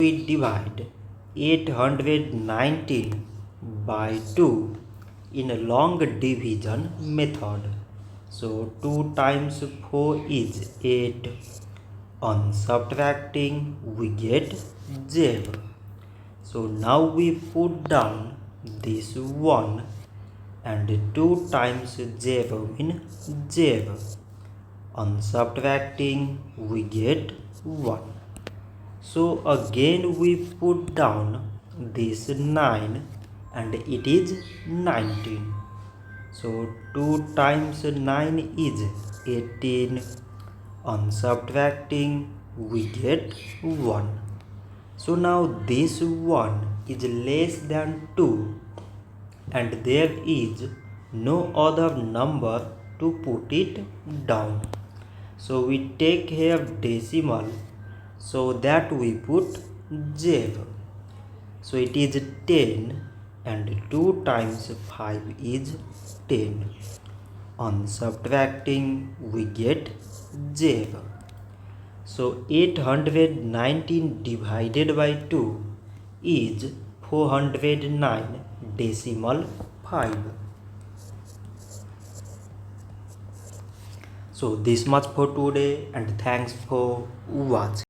we divide 819 by 2 in a long division method. So 2 times 4 is 8. On subtracting we get 0. So now we put down this 1 and 2 times 0 means 0. On subtracting we get 1. So again we put down this 9 and it is 19. So 2 times 9 is 18. On subtracting we get 1. So now this 1 is less than 2 and there is no other number to put it down. So we take here decimal, so that we put 0. So it is 10 and 2 times 5 is 10. On subtracting we get 0. So 819 divided by 2 is 409 decimal 5. So this much for today and thanks for watching.